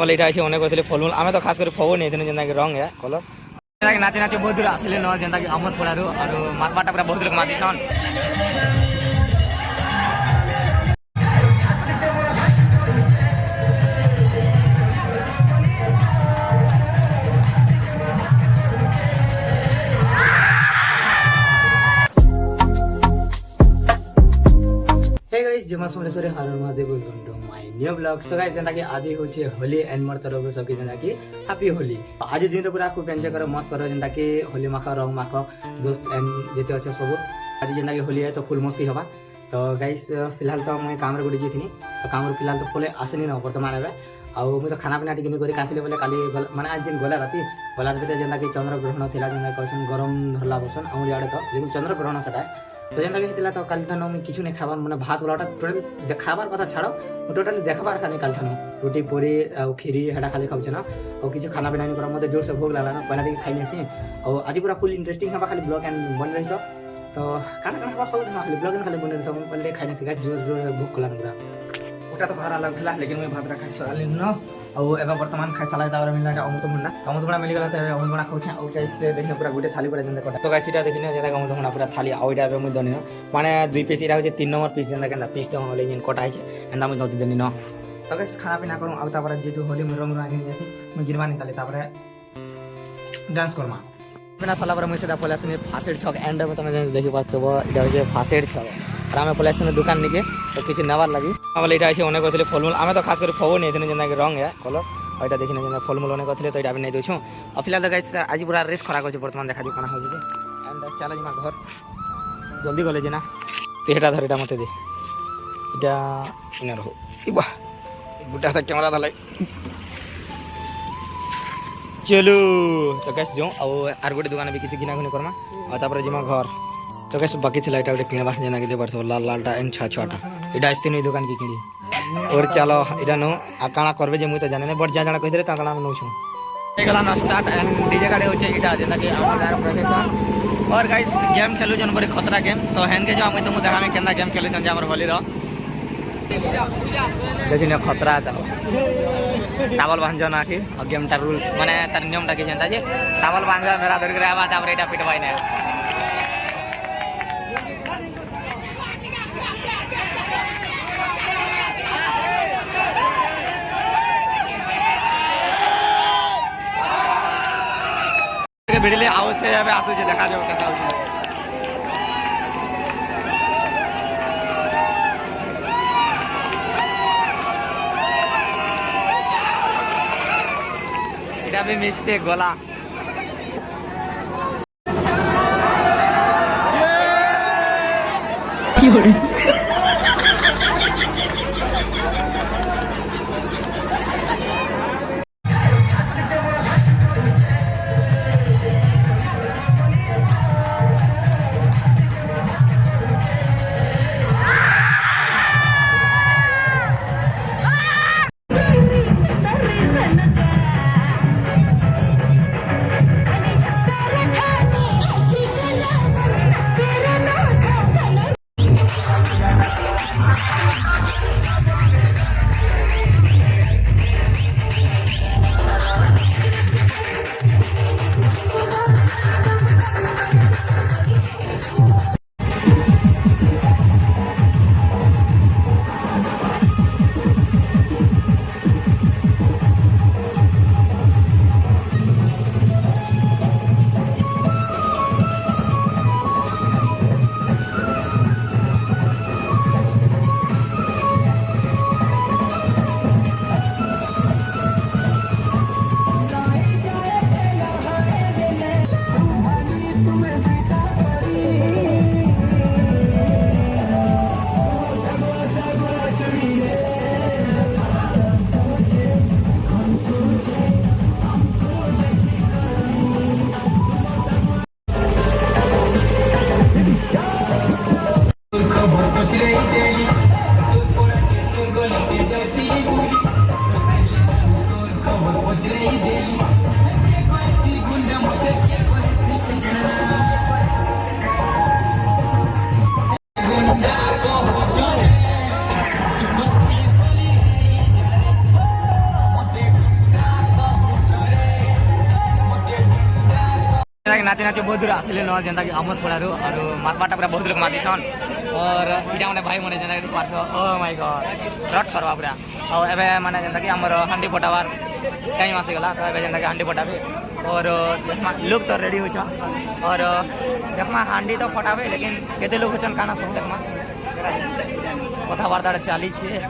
বলে এটা আছে অনেক কইলে ফলমূল আমি তো খাস করে ফবো নেই যেন রং হ্যাঁ কলর নাচে নাচে বহুত দূর আসলে ন যেন আমর পড়ার আর মাতবাটা পুরা বহুত লোক মাতিছন। Hey guys, जय मां Someshwari Har Mahadev welcome to my new blog. So guys जेंता कि आज होचे होली एंड मोर तरफ सबके जेंता कि हैप्पी होली। आज दिन रे पूरा खूब एंजॉय करो मस्त करो जेंता कि होली माखो रंग माखो दोस्त एंड जेते अच्छे सब आज जेंता कि होली है तो फुल मस्ती हवा। तो गाइस फिलहाल तो मैं काम रे गुडी जेथिनी तो काम रे फिलहाल तो पोले आसेनी न वर्तमान एबे आउ मैं तो खाना पीना टिकनी करी काथिले बोले काली माने आज दिन गला राती जेंता कि चंद्र ग्रहण थिला जेंता कहसन गरम धरला बसन आउ याडे तो लेकिन चंद्र ग्रहण सटा तो जेनता कि तो काल ठान मुझे किछु नहीं खाबार मैंने भात वाला टोटाल देखाबार कथा छाड़ो टोटाली देखाबार खाली काल ठान रुटी पूरी और खीरी हेटा खाली खाऊचे ना और किसी खाना पीना नहीं करा मत जोर से भोग लगा ना पहले खाई नहीं और आज पूरा फुल इंटरेस्टिंग हवा खाली ब्लॉग एंड बन रही तो काना हवा सब खाली ब्लॉग खाली बन रही पहले खाई नहीं जोर जोर से भोग कला पूरा ओटा तो घर अलग था लेकिन मैं भात खाई सारी न और एवं वर्तमान खाई साला दावर मिलना अमृतमुंडा मिल गला अमृतमुंडा खाऊछे और कैसे देखिए पूरा गोटे थाली पूरा जेंता कटा तो गाइस इटा देखिने जेता अमृतमुंडा पूरा थाली आ ओइटा बे मुई दने माने दुई पीस इरा होचे 3 नंबर पीस जेंता केना पीस तो होले जेन कटा आइछे एंदा मुई दति देनी न तो गाइस खाना पीना करू आ तापर जेतु होली मुई रंग आगे नियासी मुई गिरवानी ताले तापर डांस करमा बिना साला पर मुई सेटा पलासनी फासेड छक एंड में तमे देखि पाछबो इटा होचे फासेड छक আর আমি পলাইছি দোকান নিকে তো কিছু নেবার লাগি বলে এটা আছে অনেক কইলে ফলমূল আমি তো খাস করে ফবো নেই যেন রং হ্যাঁ কলর ওইটা দেখি না যেন ফলমূল অনেক কইলে তো এটা আমি নেই দউছু আর ফিলহাল তো গাইস আজ পুরা রেস খরা করছে বর্তমান দেখা যাও কানা হইছে এন্ড চলে যা ঘর জলদি গলে যে না তো এটা ধর এটা মতে দে এটা ইনা রহ ইবা গুটা হাতে ক্যামেরা ধলাই চলো তো গাইস যাও আর গোটে দোকানে भी কিছু কিনা কিনি করমা আর তারপরে জিমা ঘর तो कैसे बाकी थी लाइट किने बाहर जना के जबर लाल लालटा एन छा छाटा इडा आस्ती नहीं दुकान की किनी और चलो इडा नो आ काना करबे जे मुई तो जाने नहीं बट जा जाना कहि दे ता काना नो छु एगला ना स्टार्ट एंड डीजे गाड़ी होचे इडा जेना कि आमार प्रोसेसन और गाइस गेम खेलु जन बड़ी खतरा गेम तो हेन के जो हम तो देखा में केना गेम खेलु जन जे हमर होली रो देखिने खतरा चलो टावल बांधो ना कि और गेम ता रूल माने तार नियम ता के जनता जे टावल बांधो मेरा धर के आवा तापर एटा पिटवाई ने ভিডিলে আউছে যাবে আসুছে দেখা যাবে কথা হচ্ছে এটা भी মিস্টেক গলা কি হরে जेनता कि नाची नाची बहुत दूर आसिले न जेनता कि अमर पड़ारू और मातबाटा पूरा बहुत लोग मातिसन और इटा माने भाई माने जेनता कि पार्थ ओ माय गॉड रट करवा पूरा और एबे माने जेनता कि हमर हांडी फटावार टाइम आसी गला तो एबे जेनता कि हांडी फटाबे और देखमा लोग तो रेडी हो छ और देखमा हांडी तो फटाबे लेकिन केते लोग होचन काना सब देखमा कथाबार्ता चाली छे